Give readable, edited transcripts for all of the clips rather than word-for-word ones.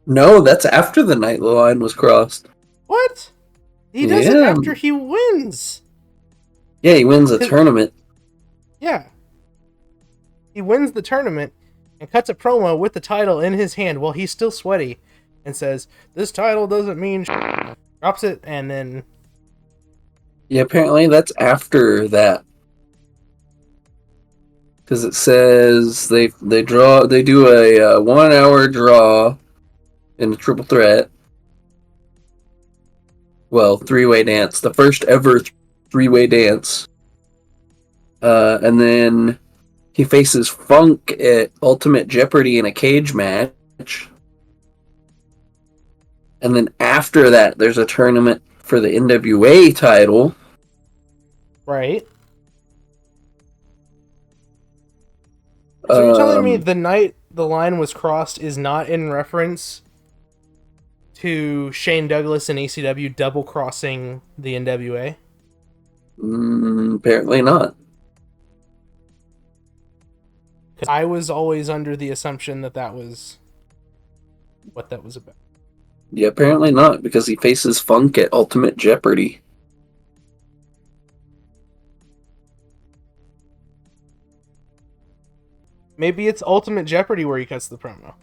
No, that's after the night line was crossed. What? He does it Yeah. after he wins. Yeah, he wins a tournament. Yeah. He wins the tournament and cuts a promo with the title in his hand while he's still sweaty and says, "This title doesn't mean shit." Drops it and then... Yeah, apparently that's after that. Because it says they do a 1 hour draw in a triple threat. Well, three-way dance. The first ever three-way dance. And then he faces Funk at Ultimate Jeopardy in a cage match. And then after that, there's a tournament for the NWA title. Right. So you're telling me the night the line was crossed is not in reference to Shane Douglas and ECW double-crossing the NWA? Apparently not. I was always under the assumption that that was what that was about. Yeah, apparently not, because he faces Funk at Ultimate Jeopardy. Maybe it's Ultimate Jeopardy where he cuts the promo.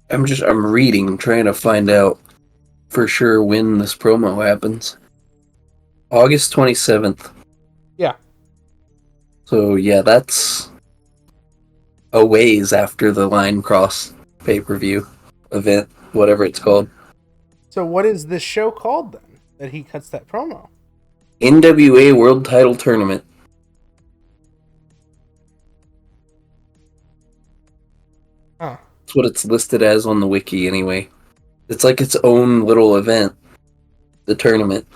I'm reading, trying to find out for sure when this promo happens. August 27th. Yeah. So yeah, that's a ways after the line cross pay-per-view event, whatever it's called. So what is this show called then, that he cuts that promo? NWA World Title Tournament. Huh. That's what it's listed as on the wiki anyway. It's like its own little event. The tournament.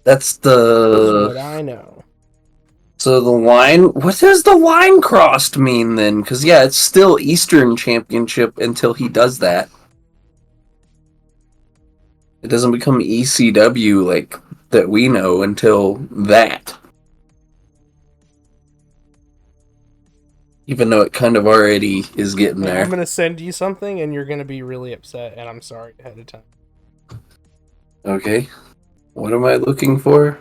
That's That's what I know. So the line... What does the line crossed mean then? Because yeah, it's still Eastern Championship until he does that. It doesn't become ECW like that we know until that. Even though it kind of already is getting there. I'm going to send you something and you're going to be really upset, and I'm sorry ahead of time. Okay. What am I looking for?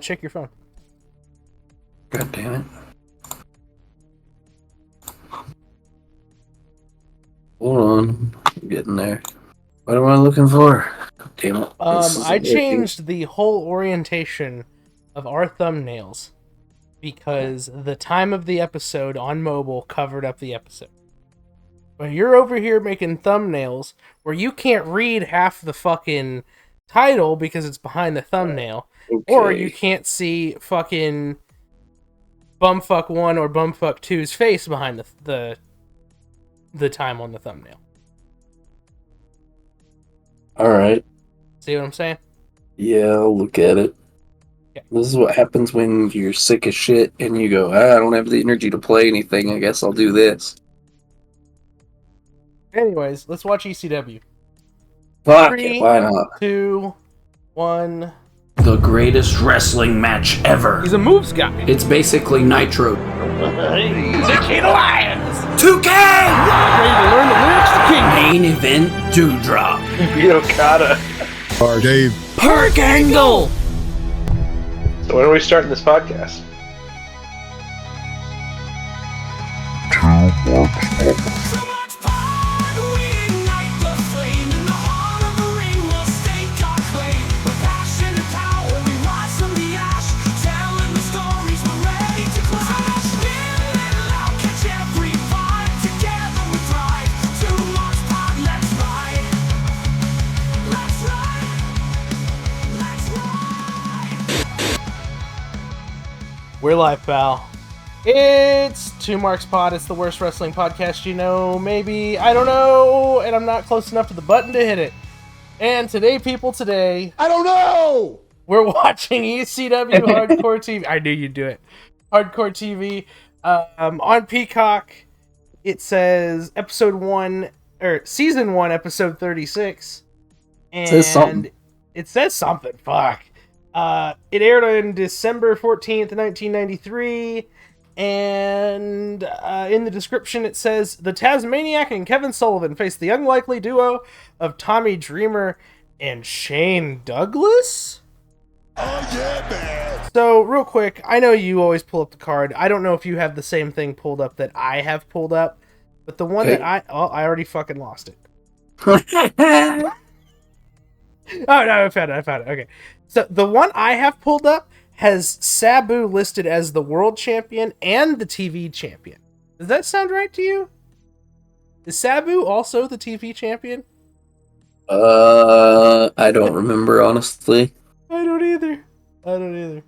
Check your phone. God damn it. Hold on. I'm getting there. What am I looking for? God damn it. I changed the whole orientation of our thumbnails because the time of the episode on mobile covered up the episode. But you're over here making thumbnails where you can't read half the fucking title because it's behind the thumbnail. Okay. Or you can't see fucking Bumfuck 1 or Bumfuck 2's face behind the time on the thumbnail. Alright. See what I'm saying? Yeah, I'll look at it. Okay. This is what happens when you're sick as shit and you go, I don't have the energy to play anything, I guess I'll do this. Anyways, let's watch ECW. Fuck it, why not? 2, 1... The greatest wrestling match ever. He's a moves guy. It's basically Nitro. The King of Lions! 2K! Ready to learn the lyrics to King. Main event Dewdrop. You Okada. Or Dave. Perk Angle! So when are we starting this podcast? We're live, pal. It's Two Marks Pod. It's the worst wrestling podcast you know. Maybe. I don't know. And I'm not close enough to the button to hit it. And today, people, I don't know! We're watching ECW Hardcore TV. I knew you'd do it. Hardcore TV. On Peacock, it says Season 1, Episode 36. And it says something. Fuck. It aired on December 14th, 1993. And in the description it says, the Tasmaniac and Kevin Sullivan face the unlikely duo of Tommy Dreamer and Shane Douglas? Oh yeah, man! So, real quick, I know you always pull up the card. I don't know if you have the same thing pulled up that I have pulled up, but the one that I already fucking lost it. Oh, no, I found it. Okay. So, the one I have pulled up has Sabu listed as the world champion and the TV champion. Does that sound right to you? Is Sabu also the TV champion? I don't remember, honestly. I don't either.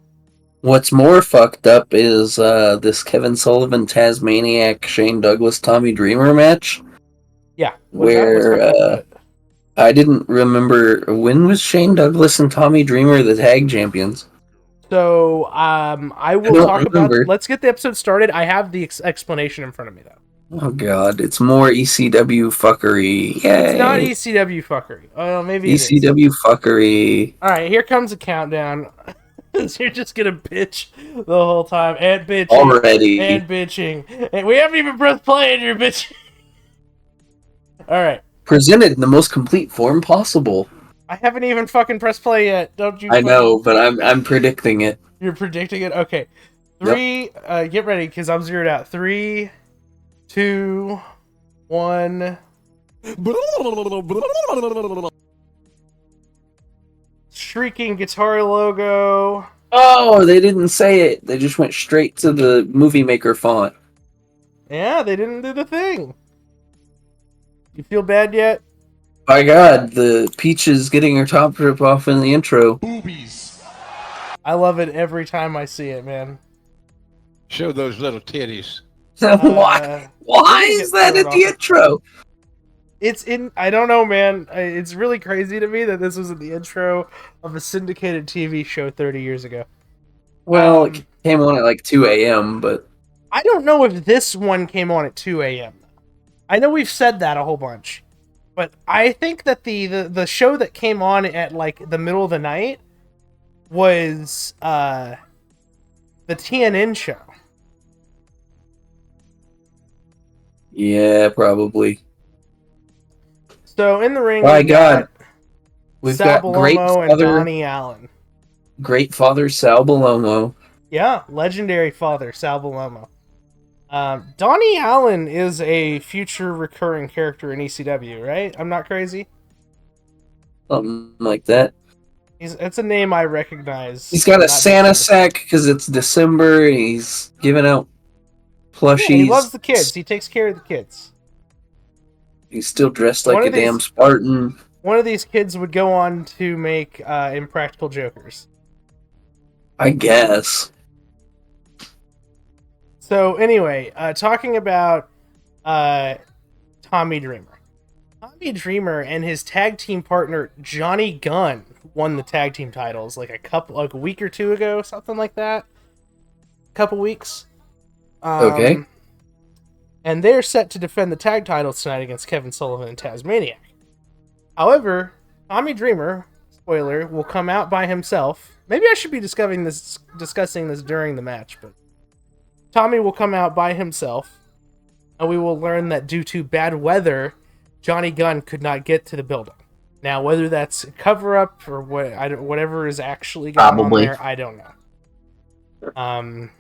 What's more fucked up is this Kevin Sullivan, Tasmaniac, Shane Douglas, Tommy Dreamer match. Yeah. Where I didn't remember, when was Shane Douglas and Tommy Dreamer the tag champions? So, I will talk about... Let's get the episode started. I have the explanation in front of me, though. Oh god, it's more ECW fuckery. Yay. It's not ECW fuckery. Oh, maybe ECW fuckery. Alright, here comes a countdown. You're just gonna bitch the whole time. And bitching. Already. And bitching. And we haven't even pressed play and you're bitching. Alright. Presented in the most complete form possible. I haven't even fucking pressed play yet. Don't you? I know, but I'm predicting it. You're predicting it? Okay. Three, get ready, because I'm zeroed out. 3, 2, 1. Shrieking guitar logo. Oh, they didn't say it. They just went straight to the Movie Maker font. Yeah, they didn't do the thing. You feel bad yet? My god, the Peach is getting her top rip off in the intro. Boobies. I love it every time I see it, man. Show those little titties. Why is that in the intro? It's in... I don't know, man. It's really crazy to me that this was in the intro of a syndicated TV show 30 years ago. Well, it came on at like 2 a.m., but... I don't know if this one came on at 2 a.m. I know we've said that a whole bunch. But I think that the show that came on at, like, the middle of the night was, the TNN show. Yeah, probably. So, in the ring, My god. We've Sal got Great Balomo and Father... Donnie Allen. Great Father Sal Balomo. Yeah, legendary father, Sal Balomo. Donnie Allen is a future recurring character in ECW, right? I'm not crazy? Something like that. It's a name I recognize. He's got a Santa sack because it's December and he's giving out plushies. Yeah, he loves the kids. He takes care of the kids. He's still dressed like a damn Spartan. One of these kids would go on to make Impractical Jokers. I guess. So anyway, talking about Tommy Dreamer. Tommy Dreamer and his tag team partner Johnny Gunn won the tag team titles like a week or two ago, something like that. Couple weeks. Okay. And they're set to defend the tag titles tonight against Kevin Sullivan and Tasmaniac. However, Tommy Dreamer, spoiler, will come out by himself. Maybe I should be discussing this during the match, but Tommy will come out by himself, and we will learn that due to bad weather, Johnny Gunn could not get to the building. Now, whether that's a cover-up or whatever is actually going on there, I don't know.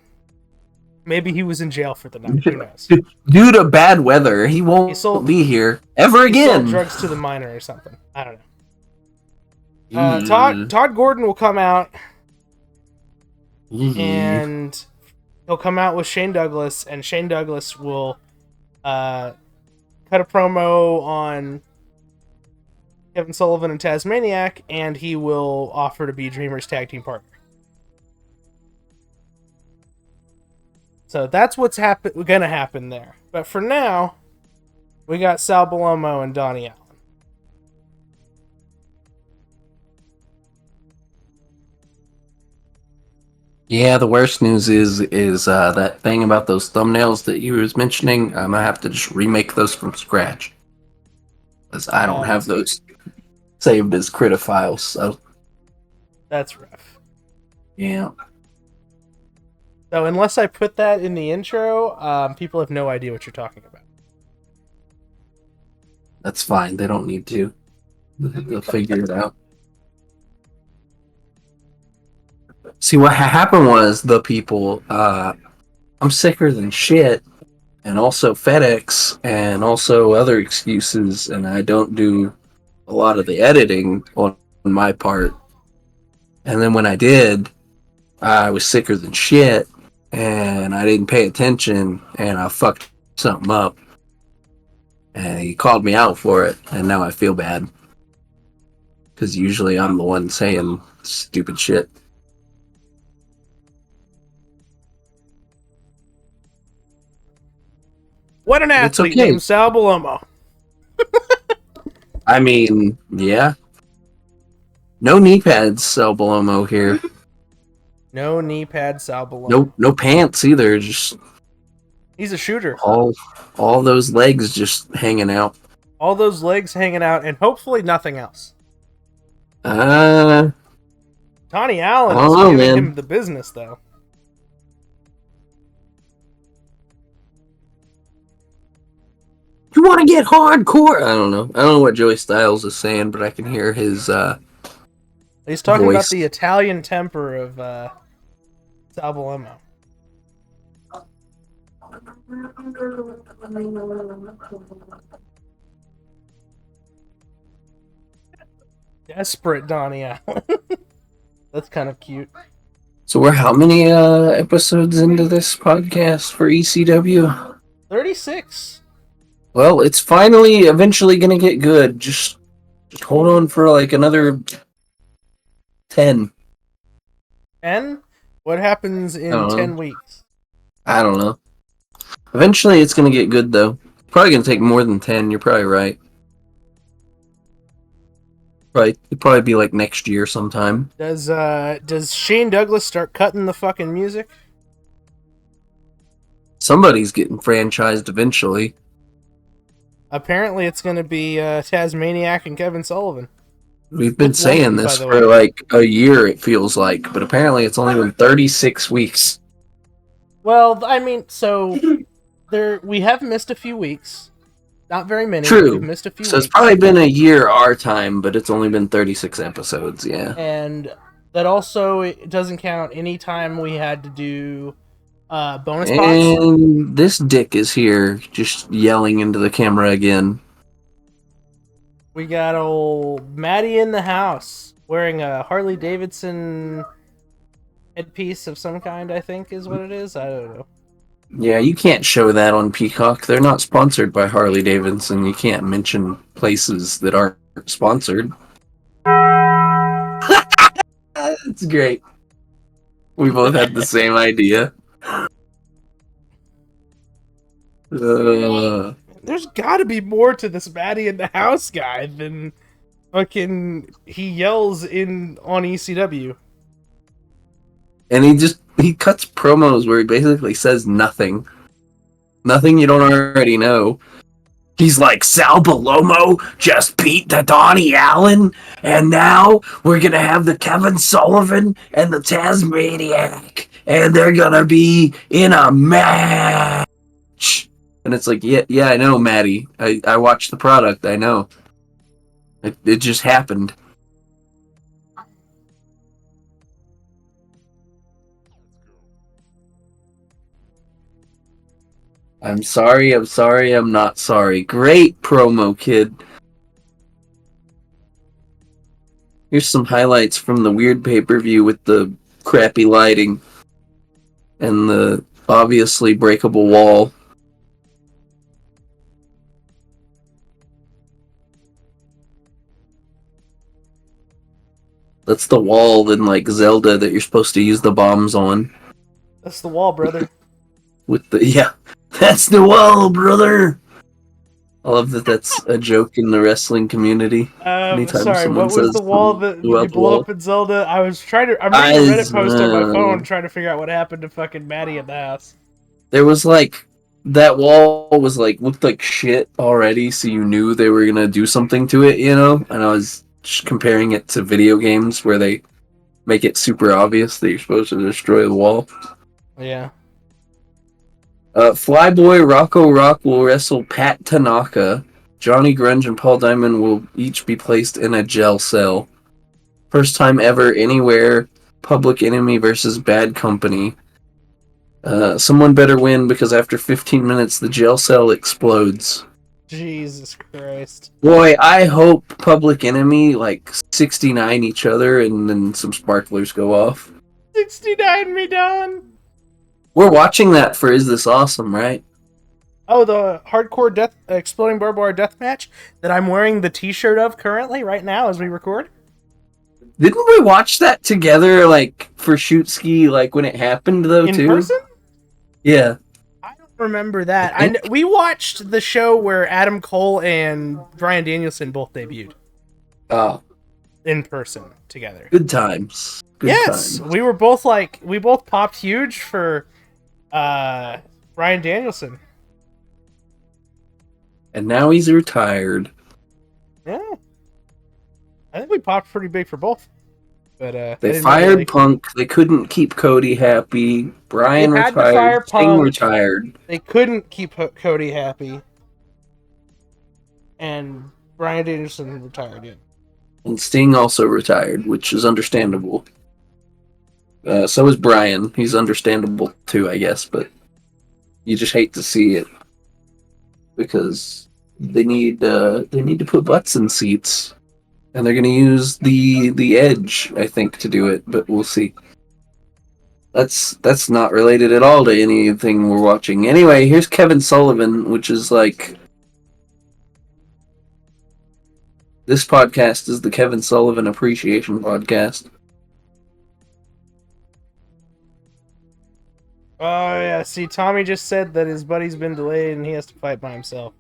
Maybe he was in jail for the night. Who knows? Due to bad weather, he won't be here ever again. He sold drugs to the minor or something. I don't know. Todd Gordon will come out, and he'll come out with Shane Douglas, and Shane Douglas will cut a promo on Kevin Sullivan and Tasmaniac, and he will offer to be Dreamer's tag team partner. So that's what's gonna happen there. But for now, we got Sal Balomo and Donnie Allen. Yeah, the worst news is that thing about those thumbnails that you was mentioning. I'm gonna have to just remake those from scratch because I don't have those saved as Crita files. So that's rough. Yeah. So unless I put that in the intro, people have no idea what you're talking about. That's fine. They don't need to. They'll figure it out. See, what happened was the people. I'm sicker than shit, and also FedEx, and also other excuses, and I don't do a lot of the editing on my part. And then when I did, I was sicker than shit, and I didn't pay attention, and I fucked something up. And he called me out for it, and now I feel bad. Because usually I'm the one saying stupid shit. What an It's athlete okay. named Sal Balomo. I mean, yeah. No knee pads, Sal Balomo here. No knee pad Sal Balomo. No pants either. Just He's a shooter. all those legs just hanging out. All those legs hanging out, and hopefully nothing else. Uh, Tony Allen I is don't know, giving man. him the business, though. You want to get hardcore? I don't know. I don't know what Joey Styles is saying, but I can hear his He's talking about voice. the Italian temper of Sal Balomo. Desperate Donnie Allen. That's kind of cute. So we're how many episodes into this podcast for ECW? 36. Well, it's finally eventually gonna get good. Just hold on for like another 10. 10? What happens in I don't know. 10 weeks? I don't know. Eventually it's gonna get good though. Probably gonna take more than 10, you're probably right. Right. It'd probably be like next year sometime. Does Shane Douglas start cutting the fucking music? Somebody's getting franchised eventually. Apparently it's going to be Tasmaniac and Kevin Sullivan. We've been Which saying one, this by the for way? like a year, it feels like, but apparently it's only been 36 weeks. Well, I mean, so we have missed a few weeks. Not very many. True. But we've missed a few So weeks. it's probably been a year our time, but it's only been 36 episodes, yeah. And that also it doesn't count any time we had to do bonus pots. And this dick is here, just yelling into the camera again. We got old Maddie in the house wearing a Harley Davidson headpiece of some kind, I think is what it is. I don't know. Yeah, you can't show that on Peacock. They're not sponsored by Harley Davidson. You can't mention places that aren't sponsored. That's great. We both had the same idea. There's got to be more to this Maddie in the house guy than fucking he yells on ECW. And he cuts promos where he basically says nothing. Nothing you don't already know. He's like, Sal Balomo just beat the Donnie Allen, and now we're gonna have the Kevin Sullivan and the Tasmaniac, and they're gonna be in a match. And it's like, yeah, I know, Maddie. I watched the product, I know. It just happened. I'm sorry, I'm not sorry. Great promo, kid. Here's some highlights from the weird pay-per-view with the crappy lighting and the obviously breakable wall. That's the wall in like Zelda that you're supposed to use the bombs on. That's the wall, brother. That's the wall, brother. I love that that's a joke in the wrestling community. Anytime Sorry, someone what was says the wall that "Go out you the blow wall." up in Zelda? I'm reading a Reddit post on my phone trying to figure out what happened to fucking Maddie in the house. There was like that wall was like looked like shit already, so you knew they were gonna do something to it, you know. And I was just comparing it to video games where they make it super obvious that you're supposed to destroy the wall. Yeah. Flyboy Rocco Rock will wrestle Pat Tanaka. Johnny Grunge and Paul Diamond will each be placed in a jail cell. First time ever anywhere. Public Enemy versus Bad Company. Someone better win because after 15 minutes the jail cell explodes. Jesus Christ. Boy, I hope Public Enemy 69 each other and then some sparklers go off. 69 me done. We're watching that for Is This Awesome, right? Oh, the hardcore death exploding barbed wire death match that I'm wearing the t-shirt of currently right now as we record. Didn't we watch that together for Shoot Ski when it happened though In too? person? Yeah. I don't remember that. We watched the show where Adam Cole and Bryan Danielson both debuted Oh, in person together. good times. Good Yes, times. we were both we both popped huge for Bryan Danielson. And now he's retired. Yeah, I think we popped pretty big for both. But I They didn't fired really- Punk. They couldn't keep Cody happy. Brian They had to fire retired. Sting Punk. retired. They couldn't keep Cody happy, and Bryan Danielson retired. Yeah. And Sting also retired, which is understandable. So is Brian. He's understandable too, I guess, but you just hate to see it because they need to put butts in seats, and they're going to use the Edge, I think, to do it. But we'll see. That's not related at all to anything we're watching. Anyway, here's Kevin Sullivan, which is this podcast is the Kevin Sullivan Appreciation Podcast. Oh yeah, see, Tommy just said that his buddy's been delayed and he has to fight by himself.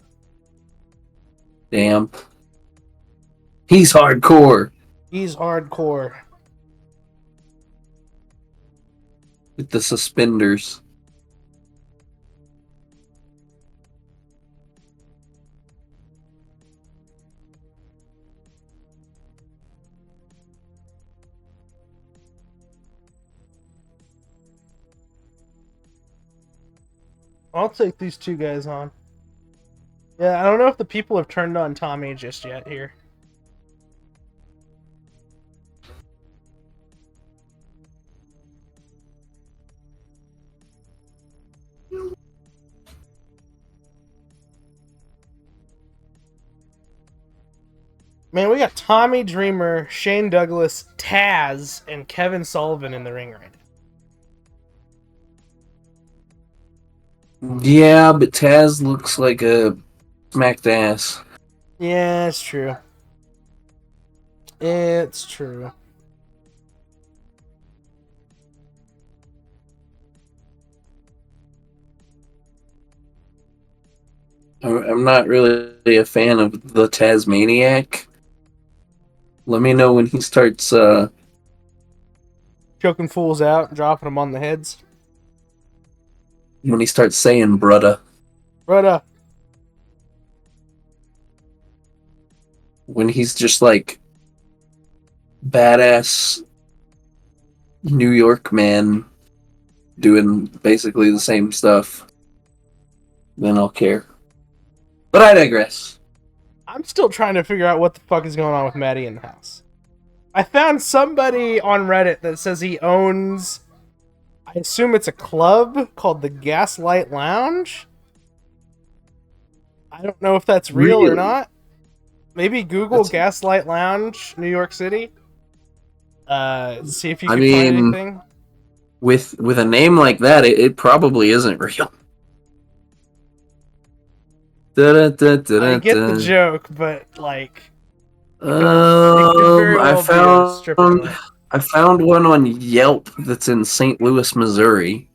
Damn. He's hardcore. He's hardcore. With the suspenders. I'll take these two guys on. Yeah, I don't know if the people have turned on Tommy just yet here. Man, we got Tommy Dreamer, Shane Douglas, Taz, and Kevin Sullivan in the ring right now. Yeah, but Taz looks like a smacked ass. Yeah, it's true. It's true. I'm not really a fan of the Tasmaniac. Let me know when he starts Choking fools out, dropping them on the heads. saying brudda. Brother. When he's just badass New York man doing basically the same stuff, then I'll care. But I digress. I'm still trying to figure out what the fuck is going on with Maddie in the house. I found somebody on Reddit that says he owns, I assume it's a club called the Gaslight Lounge. I don't know if that's real or Really? not. Maybe Google Gaslight Lounge, New York City. See if you can find anything. With a name like that, it probably isn't real. I get the joke, but very I well be a stripper found club. I found one on Yelp that's in St. Louis, Missouri.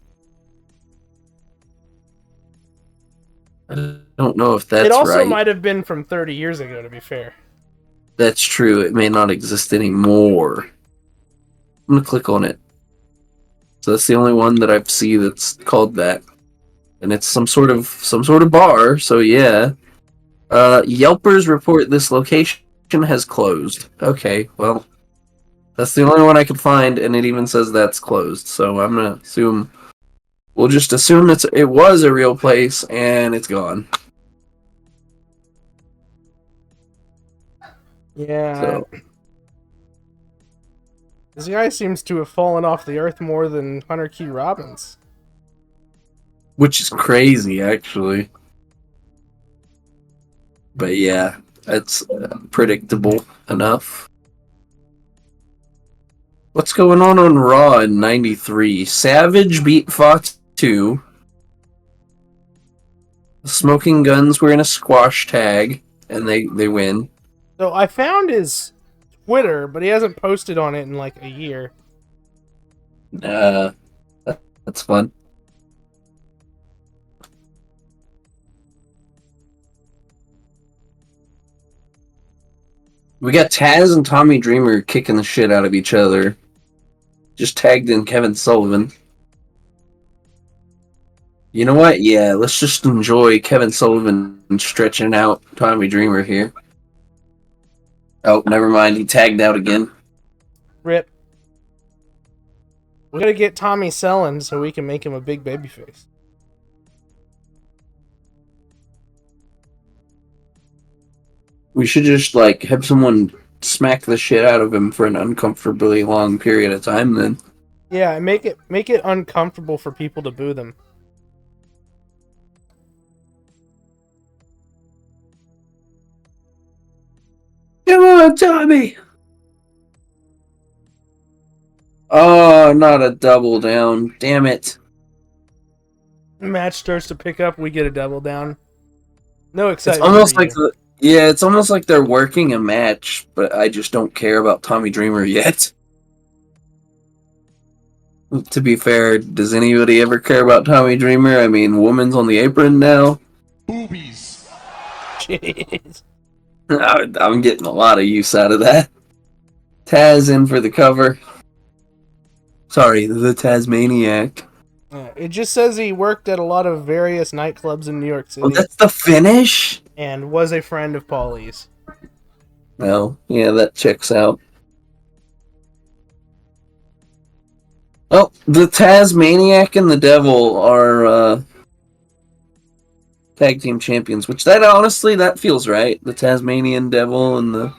I don't know if that's It also right. might have been from 30 years ago, to be fair. That's true. It may not exist anymore. I'm gonna click on it. So that's the only one that I've seen that's called that, and it's some sort of bar. So yeah. Yelpers report this location has closed. Okay, well, that's the only one I could find, and it even says that's closed. So I'm gonna assume we'll just assume it was a real place and it's gone. Yeah. So This guy seems to have fallen off the earth more than Hunter Key Robbins. which is crazy, actually. But yeah, that's predictable enough. What's going on Raw in '93? Savage beat Fatu. Smoking Guns were in a squash tag, and they win. So I found his Twitter, but he hasn't posted on it in like a year. That's fun. We got Taz and Tommy Dreamer kicking the shit out of each other. Just tagged in Kevin Sullivan. You know what? Yeah, let's just enjoy Kevin Sullivan stretching out Tommy Dreamer here. Oh, never mind. He tagged out again. Rip. We gotta get Tommy selling so we can make him a big babyface. We should just, like, have someone smack the shit out of him for an uncomfortably long period of time then. Yeah, and make it uncomfortable for people to boo them. Come on, Tommy! Oh, not a double down. Damn it. Match starts to pick up, we get a double down. No It's excitement. almost for like you. it's almost like they're working a match, but I just don't care about Tommy Dreamer yet. To be fair, does anybody ever care about Tommy Dreamer? I mean, woman's on the apron now. Boobies. Jeez. I'm getting a lot of use out of that. Taz in for the cover. Sorry, the Tasmaniac. It just says he worked at a lot of various nightclubs in New York City Oh, that's the finish? and was a friend of Paulie's. Well, yeah, that checks out. Oh, the Tasmaniac and the Devil are tag team champions, which that feels right. The Tasmanian Devil and the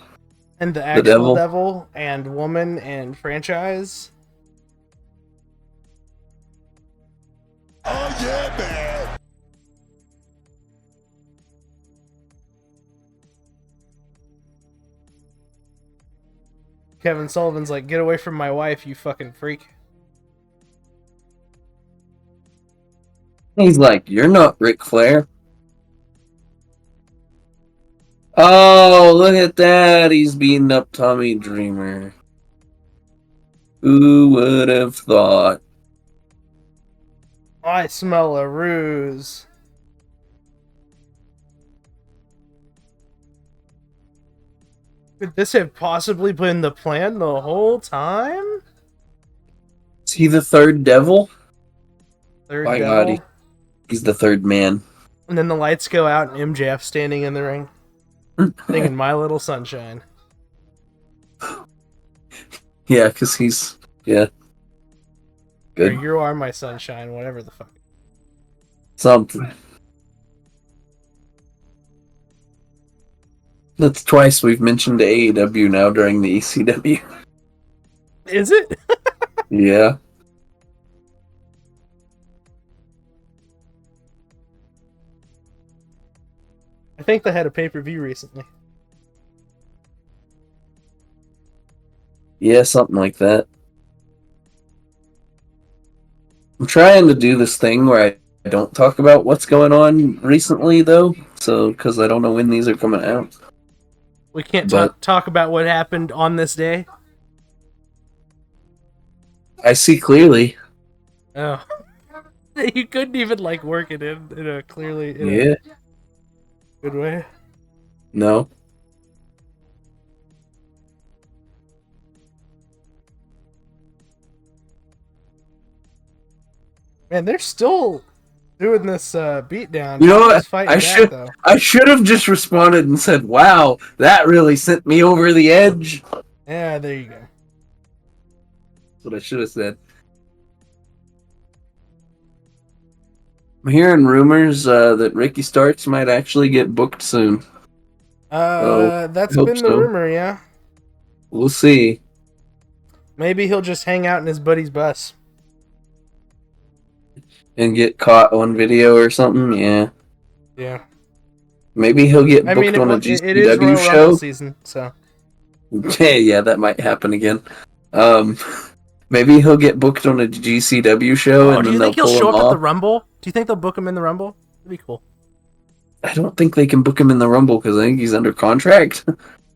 actual Devil. devil and woman and franchise. Oh yeah, man. Kevin Sullivan's like, get away from my wife, you fucking freak. He's like, you're not Ric Flair. Oh, look at that. He's beating up Tommy Dreamer. Who would have thought? I smell a ruse. Could this have possibly been the plan the whole time? Is he the third devil? Third My devil. God, he's the third man. And then the lights go out and MJF standing in the ring. Singing My Little Sunshine. Yeah, because he's... Yeah. Good. Or You Are My Sunshine, whatever the fuck. Something. That's twice we've mentioned AEW now during the ECW. Is it? Yeah. I think they had a pay-per-view recently. Yeah, something like that. I'm trying to do this thing where I don't talk about what's going on recently, though. So, because I don't know when these are coming out. We can't But- talk about what happened on this day. I see clearly. Oh. You couldn't even like work it in a clearly Yeah. good way. No. Man, they're still doing this beatdown. You know what? He's fighting I back, should- though. I should have just responded and said, wow, that really sent me over the edge. Yeah, there you go. That's what I should have said. I'm hearing rumors that Ricky Starks might actually get booked soon. That's I hope been the so. rumor, yeah. We'll see. Maybe he'll just hang out in his buddy's bus. And get caught on video or something, yeah. Yeah. Maybe he'll get I booked mean, on a it is GCW Royal Rumble show. season, so. Yeah, that might happen again. Um, maybe he'll get booked on a GCW show, Oh, and do then you they'll think he'll pull show him up at the off. Rumble? Do you think they'll book him in the Rumble? That'd be cool. I don't think they can book him in the Rumble because I think he's under contract.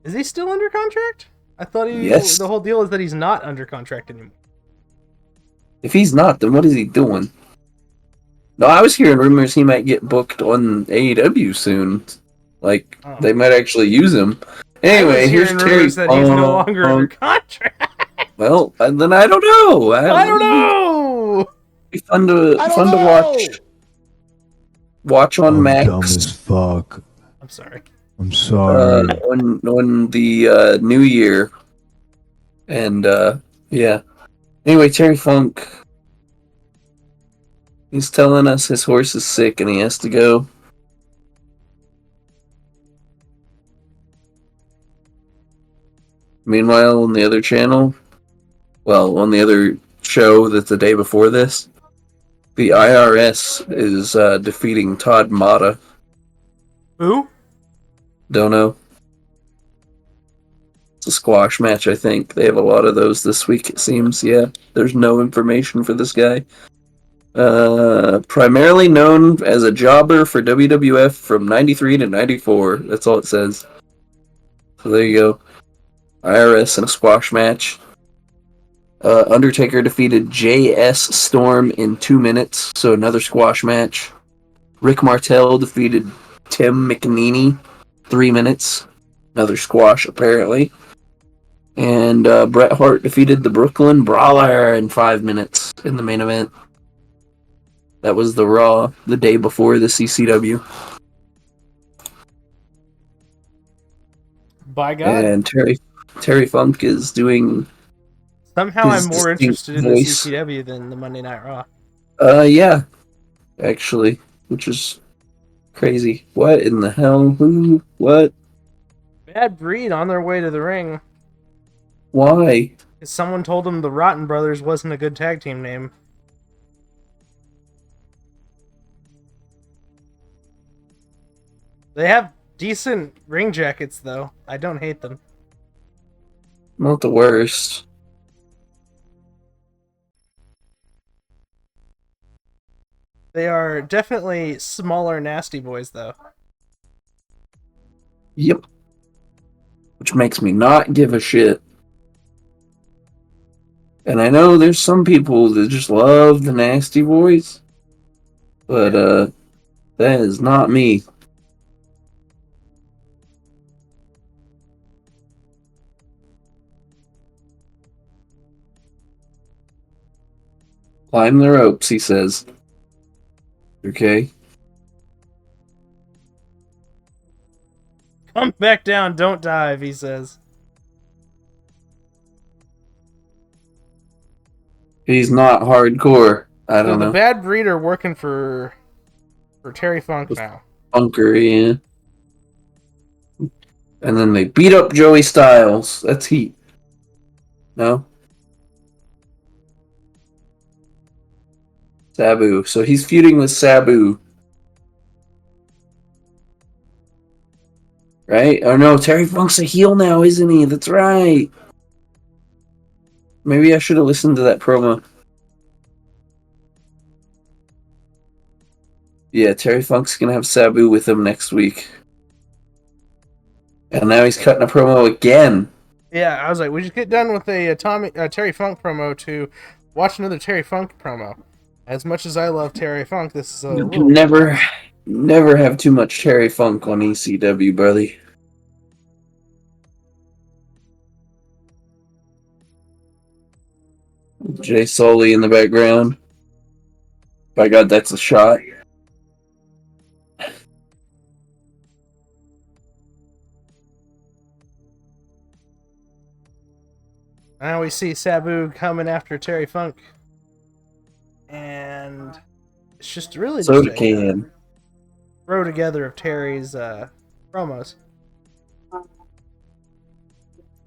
Is he still under contract? I thought Yes. the whole deal is that he's not under contract anymore. If he's not, then what is he doing? No, I was hearing rumors he might get booked on AEW soon. Like, Oh. they might actually use him. Anyway, I was here's hearing Terry rumors that he's no longer under contract. Well, and then I don't know. I don't know. Be fun to watch. Watch on I'm Max. dumb as fuck. I'm sorry. I'm sorry. On the New Year, and yeah. Anyway, Terry Funk. He's telling us his horse is sick and he has to go. Meanwhile, on the other channel, well, on the other show that's the day before this, the IRS is defeating Todd Mata. Who? Don't know. It's a squash match, I think. They have a lot of those this week, it seems. Yeah, there's no information for this guy. Primarily known as a jobber for WWF from 93 to 94. That's all it says. So there you go. IRS in a squash match. Undertaker defeated JS Storm in 2 minutes, so another squash match. Rick Martel defeated Tim McNeely, 3 minutes. Another squash, apparently. And Bret Hart defeated the Brooklyn Brawler in 5 minutes in the main event. That was the Raw the day before the CCW. By God. And Terry Funk is doing... Somehow his I'm more distinct interested in the voice. CCW than the Monday Night Raw. Yeah. Actually, which is crazy. What in the hell? Who? What? Bad Breed on their way to the ring. Why? Someone told them the Rotten Brothers wasn't a good tag team name. They have decent ring jackets, though. I don't hate them. Not the worst. They are definitely smaller nasty boys, though. Yep. Which makes me not give a shit. And I know there's some people that just love the nasty boys. But, that is not me. Climb the ropes, he says. Okay. Come back down, don't dive, he says. He's not hardcore. I don't The know. Bad Breed are working for Terry Funk now. Bunker, yeah. And then they beat up Joey Styles. That's heat. No? Sabu. So he's feuding with Sabu. Right? Oh no, Terry Funk's a heel now, isn't he? That's right. Maybe I should have listened to that promo. Yeah, Terry Funk's gonna have Sabu with him next week. And now he's cutting a promo again. Yeah, I was like, we just get done with a Terry Funk promo to watch another Terry Funk promo. As much as I love Terry Funk, this is a You little... can never have too much Terry Funk on ECW, buddy. Jay Sully in the background. By God, that's a shot. Now we see Sabu coming after Terry Funk. And It's just really Soda just a can. throw together of Terry's promos.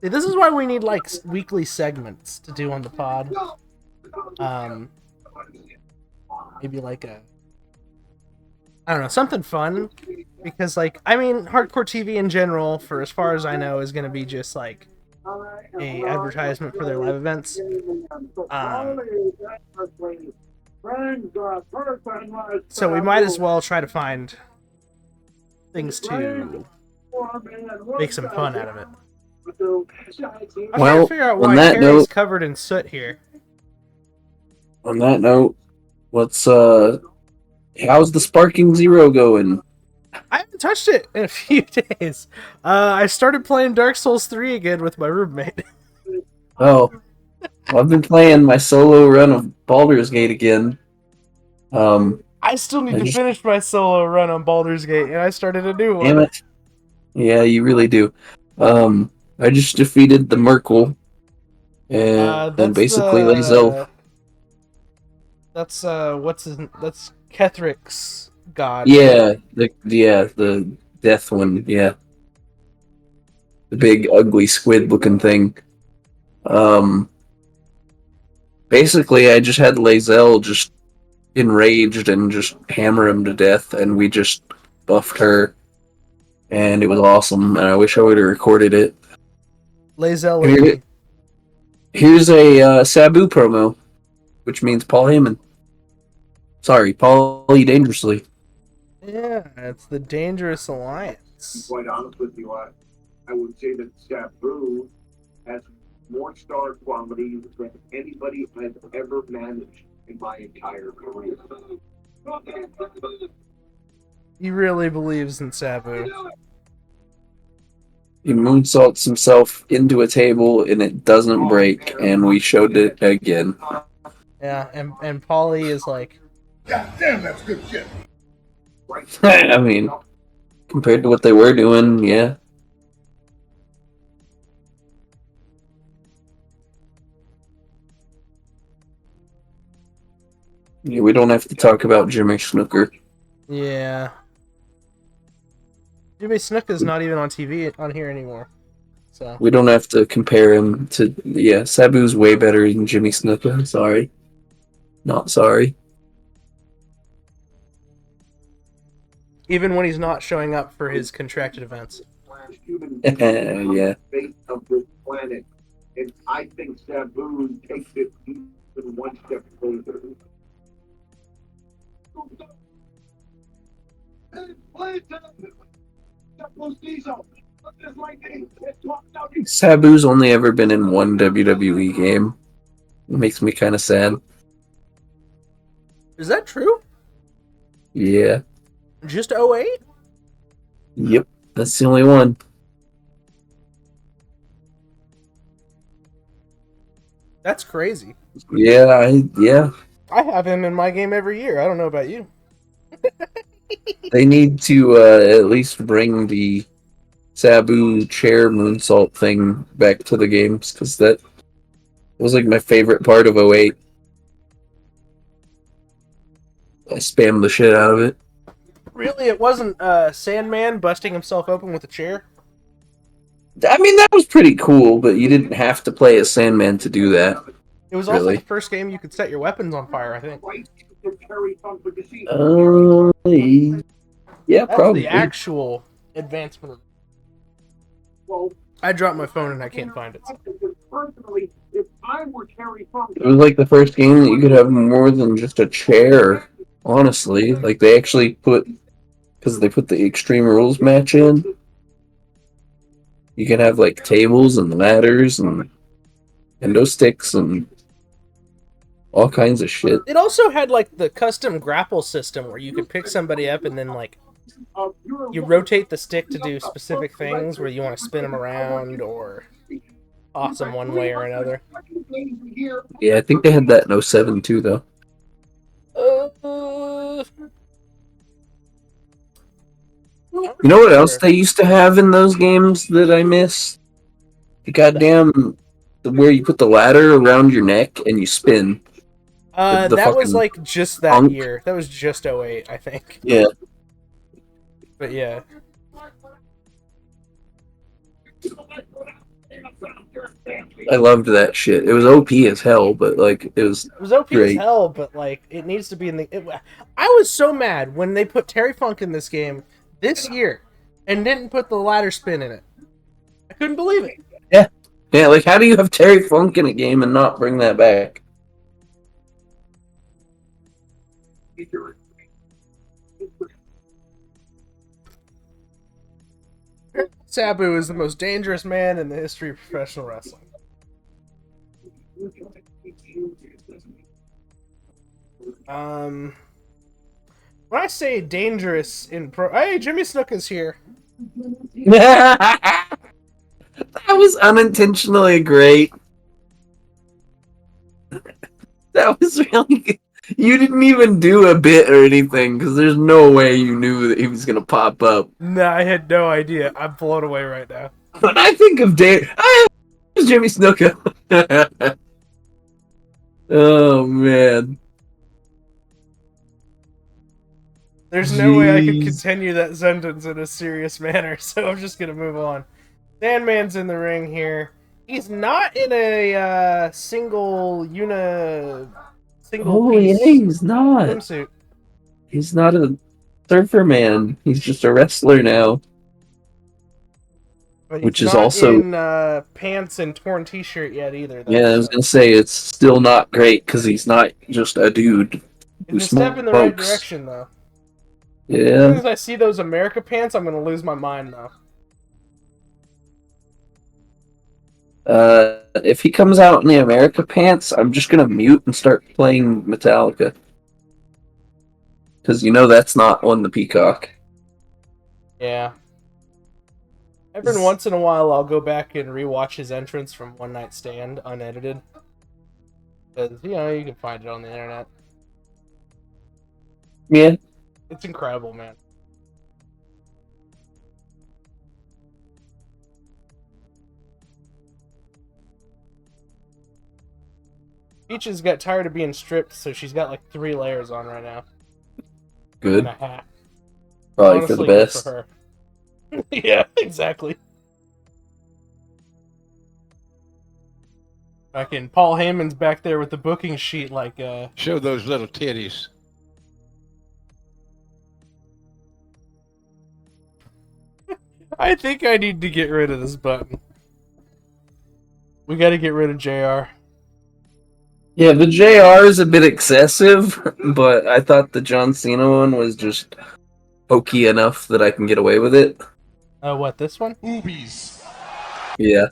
See, this is why we need like weekly segments to do on the pod. Maybe like I don't know, something fun, because like I mean, hardcore TV in general, for as far as I know, is going to be just like a advertisement for their live events. So we might as well try to find things to make some fun out of it. I'm trying to figure out why Terry's covered in soot here. On that note, how's the Sparking Zero going? I haven't touched it in a few days. I started playing Dark Souls 3 again with my roommate. Oh, well, I've been playing my solo run of Baldur's Gate again. I still need to finish my solo run on Baldur's Gate, and I started a new one. Damn it. Yeah, you really do. I just defeated the Merkel, and then basically Lae'zel. That's that's Kethric's god. Yeah, the death one. Yeah, the big ugly squid looking thing. Basically, I just had Lae'zel just enraged and just hammer him to death, and we just buffed her, and it was awesome. And I wish I would have recorded it. Lae'zel. Here's a Sabu promo, which means Paul Heyman. Sorry, Paulie Dangerously. Yeah, it's the Dangerous Alliance. To be quite honest with you, I would say that Sabu has more star qualities than anybody I've ever managed in my entire career. He really believes in Sabu. He moonsaults himself into a table and it doesn't break, and we showed it again. Yeah, and Paulie is like, God damn, that's good shit. I mean, compared to what they were doing, yeah. Yeah, we don't have to talk about Jimmy Snooker. yeah. Jimmy Snuka's not even on TV on here anymore. So We don't have to compare him to... Yeah, Sabu's way better than Jimmy Snuka. Sorry. Not sorry. even when he's not showing up for his contracted events. Yeah. Face of this planet, and I think Sabu takes it even one step further. Sabu's only ever been in one WWE game. It makes me kind of sad. Is that true? Yeah. Just 08? Yep. That's the only one. That's crazy. Yeah. I have him in my game every year. I don't know about you. They need to at least bring the Sabu chair moonsault thing back to the games, because that was like my favorite part of 08. I spammed the shit out of it. Really? It wasn't Sandman busting himself open with a chair? I mean, that was pretty cool, but you didn't have to play as Sandman to do that. It was also Really? the first game you could set your weapons on fire, I think. Yeah, That's probably. the actual advancement. I dropped my phone and I can't find it. Personally, if I were Terry Funk, It was like the first game that you could have more than just a chair, honestly. Like, they actually put... Because they put the Extreme Rules match in. You can have, like, tables and ladders and kendo sticks and all kinds of shit. It also had like the custom grapple system where you could pick somebody up and then like you rotate the stick to do specific things where you want to spin them around or toss them one way or another. Yeah, I think they had that in 07 too, though. You know what else they used to have in those games that I miss? The goddamn... where you put the ladder around your neck and you spin. The That was fucking like just that Punk? year. That was just '08, I think. Yeah. But yeah. I loved that shit. It was OP as hell, but like it was It was OP as great. hell, but like it needs to be in the. I was so mad when they put Terry Funk in this game this year and didn't put the ladder spin in it. I couldn't believe it. Yeah, like how do you have Terry Funk in a game and not bring that back? Sabu is the most dangerous man in the history of professional wrestling. When I say dangerous in pro, hey, Jimmy Snook is here. That was unintentionally great. That was really good. You didn't even do a bit or anything because there's no way you knew that he was gonna pop up. No, I had no idea. I'm blown away right now. When I think of Jimmy Snuka. Oh man. There's no way I could Jeez. continue that sentence in a serious manner, so I'm just gonna move on. Sandman's in the ring here. He's not in a single Oh piece yeah, he's not. swimsuit. He's not a surfer man. He's just a wrestler now. But Which he's is not also- in pants and torn t-shirt yet either. Though, Yeah, I was so. gonna say it's still not great because he's not just a dude who It's a step in the right smokes. direction, though. As soon Yeah. as I see those America pants, I'm gonna lose my mind, though. If he comes out in the America pants, I'm just gonna mute and start playing Metallica. Because you know that's not on the Peacock. Yeah. Every once in a while, I'll go back and rewatch his entrance from One Night Stand, unedited. Because, you know, you can find it on the internet. Yeah. It's incredible, man. Peaches got tired of being stripped, so she's got like 3 layers on right now. Good. And a hat. Probably for the Honestly, good best. for her. Yeah, exactly. Fucking Paul Heyman's back there with the booking sheet like, Show those little titties. I think I need to get rid of this button. We gotta get rid of JR. Yeah, the JR is a bit excessive, but I thought the John Cena one was just hokey enough that I can get away with it. What, this one? Yeah.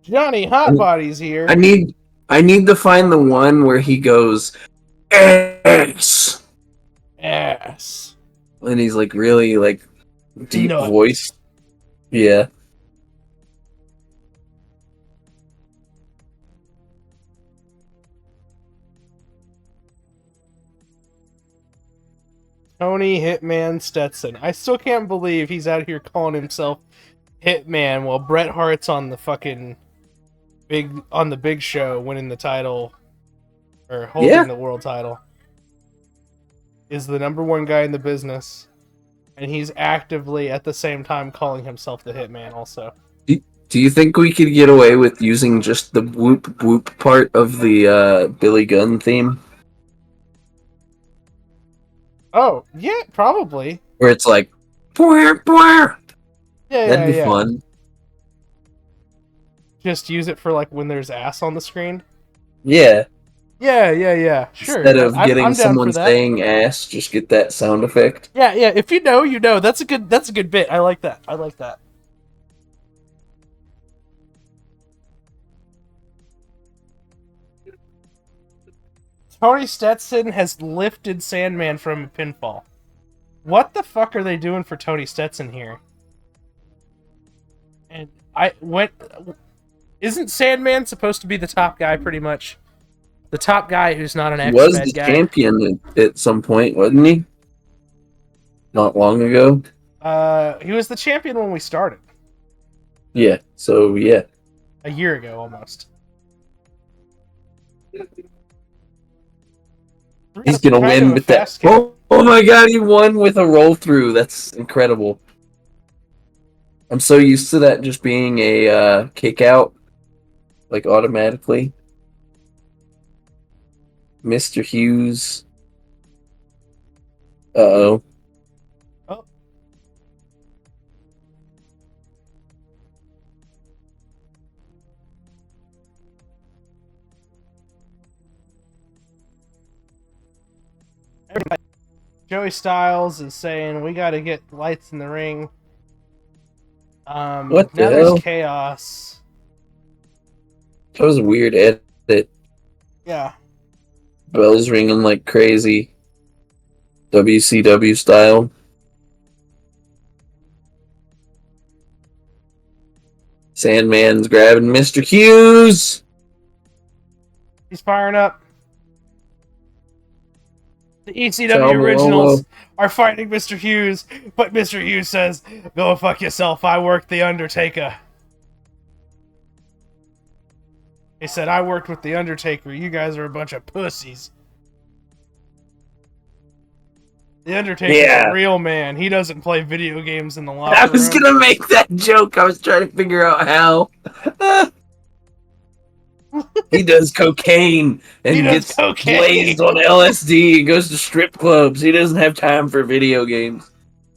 Johnny Hotbody's here. I need to find the one where he goes ass, Ass. and he's like really like deep Nut. voice. Yeah. Tony Hitman Stetson. I still can't believe he's out here calling himself Hitman while Bret Hart's on the fucking big show winning the title or holding Yeah. the world title. Is the #1 guy in the business. And he's actively at the same time calling himself the Hitman also. Do you think we could get away with using just the whoop whoop part of the Billy Gunn theme? Oh, yeah, probably. Where it's like, "Bwah, bwah." Yeah, That'd be yeah. fun. Just use it for like when there's ass on the screen. Yeah. Yeah. Sure. Instead of I'm getting down for someone that. saying ass, just get that sound effect. Yeah. If you know, you know. That's a good bit. I like that. Tony Stetson has lifted Sandman from a pinfall. What the fuck are they doing for Tony Stetson here? And isn't Sandman supposed to be the top guy pretty much? The top guy who's not an He was ex-Fed the guy. champion at some point, wasn't he? Not long ago. He was the champion when we started. Yeah. So yeah. A year ago, almost. He's gonna Kind of win a with that. fast game. Oh my god, he won with a roll through. That's incredible. I'm so used to that just being a kick out, like automatically. Mr. Hughes. Uh-oh. Oh. Everybody. Joey Styles is saying we got to get lights in the ring. What the now hell? there's chaos. That was a weird edit. Yeah. Bells ringing like crazy. WCW style. Sandman's grabbing Mr. Hughes. He's firing up. The ECW Ciao, originals Malolo. are fighting Mr. Hughes, but Mr. Hughes says, "Go fuck yourself. I worked the Undertaker." He said, "I worked with the Undertaker. You guys are a bunch of pussies." The Undertaker's Yeah. a real man. He doesn't play video games in the locker I was room. gonna make that joke. I was trying to figure out how. He does cocaine and He does gets cocaine. blazed on LSD and goes to strip clubs. He doesn't have time for video games.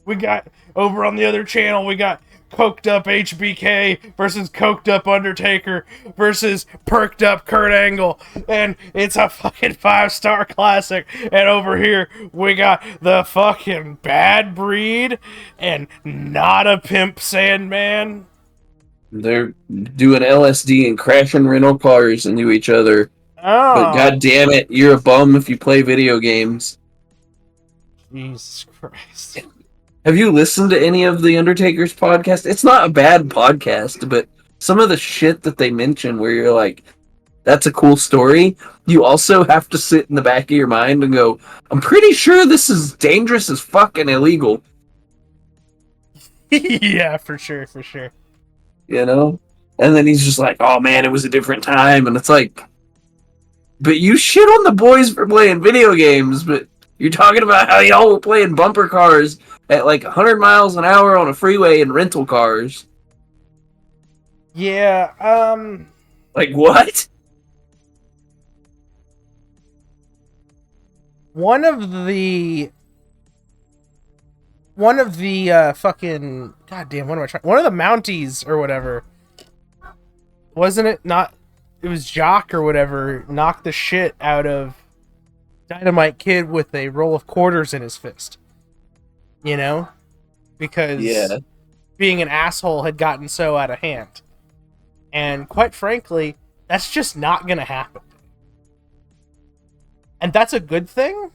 We got, over on the other channel, we got coked up HBK versus coked up Undertaker versus perked up Kurt Angle. And it's a fucking 5-star classic. And over here, we got the fucking Bad Breed and Not a Pimp Sandman. They're doing LSD and crashing rental cars into each other. Oh, But god damn it, you're a bum if you play video games. Jesus Christ. Have you listened to any of the Undertaker's podcast? It's not a bad podcast, but some of the shit that they mention where you're like, that's a cool story, you also have to sit in the back of your mind and go, I'm pretty sure this is dangerous as fuck and illegal. Yeah, for sure, for sure. You know? And then he's just like, oh man, it was a different time. And it's like, but you shit on the boys for playing video games, but you're talking about how y'all were playing bumper cars at like 100 miles an hour on a freeway in rental cars. Yeah, Like, what? one of the fucking, goddamn, what am I trying? One of the Mounties or whatever, wasn't it? Not, it was Jock or whatever, knocked the shit out of Dynamite Kid with a roll of quarters in his fist. You know, because being an asshole had gotten so out of hand, and quite frankly, that's just not gonna happen. And that's a good thing.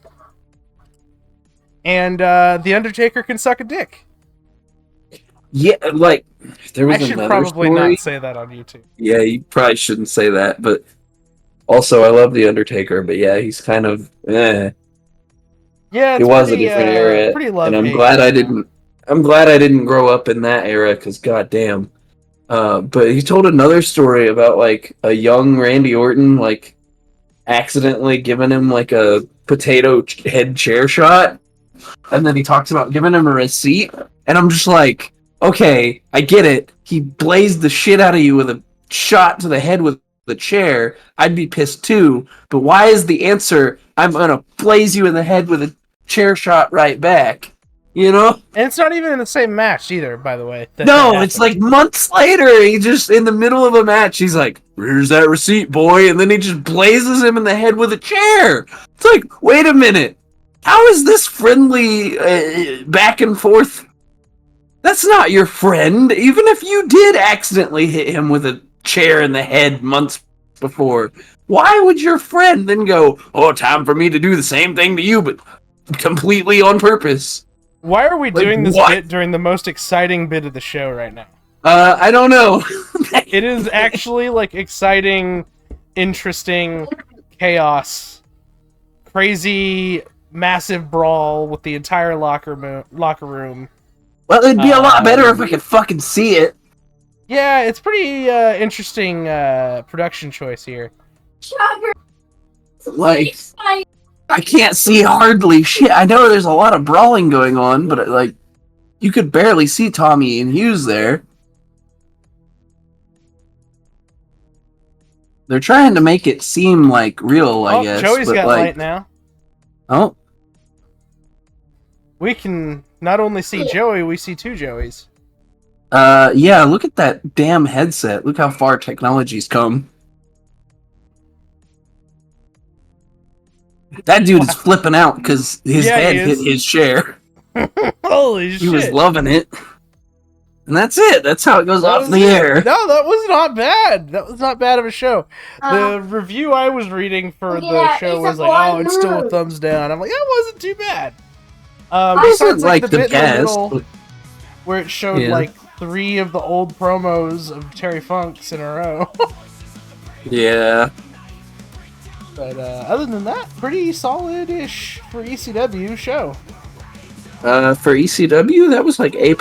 And The Undertaker can suck a dick. Yeah, like, there was I should another probably story. not say that on YouTube. Yeah, you probably shouldn't say that, but also, I love The Undertaker, but yeah, he's kind of, Yeah, It it's was a pretty, different era, pretty and love-hate. I'm glad I didn't grow up in that era, because goddamn. But he told another story about, like, a young Randy Orton, like, accidentally giving him, like, a potato head chair shot, and then he talks about giving him a receipt, and I'm just like, okay, I get it. He blazed the shit out of you with a shot to the head with the chair. I'd be pissed too, but why is the answer, I'm gonna blaze you in the head with a chair shot right back? You know? And it's not even in the same match either, by the way. No, it's like months later, he just, in the middle of a match, he's like, here's that receipt, boy, and then he just blazes him in the head with a chair. It's like, wait a minute. How is this friendly back and forth? That's not your friend, even if you did accidentally hit him with a chair in the head months before. Why would your friend then go, oh, time for me to do the same thing to you, but completely on purpose? Why are we Like, doing this what? bit during the most exciting bit of the show right now? I don't know. It is actually, like, exciting, interesting, chaos, crazy, massive brawl with the entire locker room. Well, it'd be a lot better if I could fucking see it. Yeah, it's pretty interesting production choice here. Like, I can't see hardly shit. I know there's a lot of brawling going on, but like, you could barely see Tommy and Hughes there. They're trying to make it seem like real, I guess. Joey's but got like, light now. Oh, We can not only see Joey, we see two Joeys. yeah. Look at that damn headset. Look how far technology's come. That dude is flipping out because his head hit his chair. Holy shit. He was loving it. And that's it. That's how it goes off the air. No, that was not bad. That was not bad of a show. The review I was reading for the show was like, oh, it's still a thumbs down. I'm like, that wasn't too bad. Besides like the bit in the middle where it showed like 3 of the old promos of Terry Funk's in a row. Yeah. But other than that, pretty solid-ish for ECW show. For ECW, that was like A+.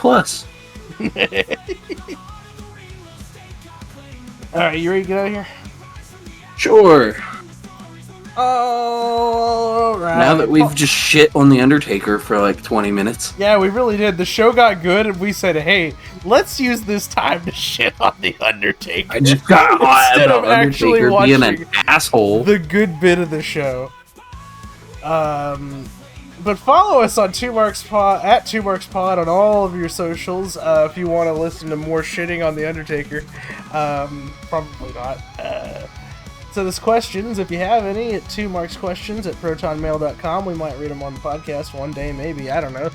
Alright, you ready to get out of here? Sure. Alright. Now that we've just shit on The Undertaker for like 20 minutes. Yeah, we really did. The show got good, and we said, hey, let's use this time to shit on The Undertaker. I just got hot Instead about of actually Undertaker being watching an asshole. the good bit of the show. But follow us on at 2 Marks Pod on all of your socials if you want to listen to more shitting on The Undertaker. Probably not. Send us questions if you have any at 2marksquestions at protonmail.com. We might read them on the podcast one day, maybe. I don't know.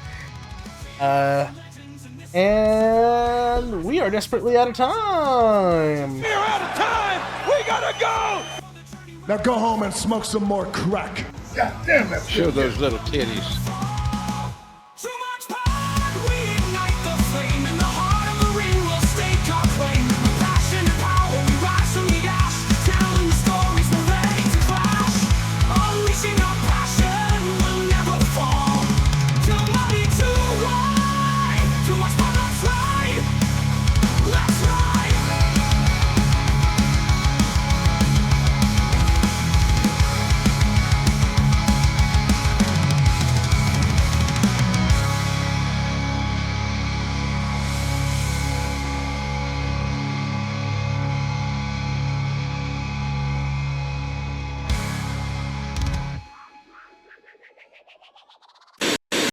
And we are desperately out of time. We're out of time! We gotta go! Now go home and smoke some more crack. God damn it! Show those little titties.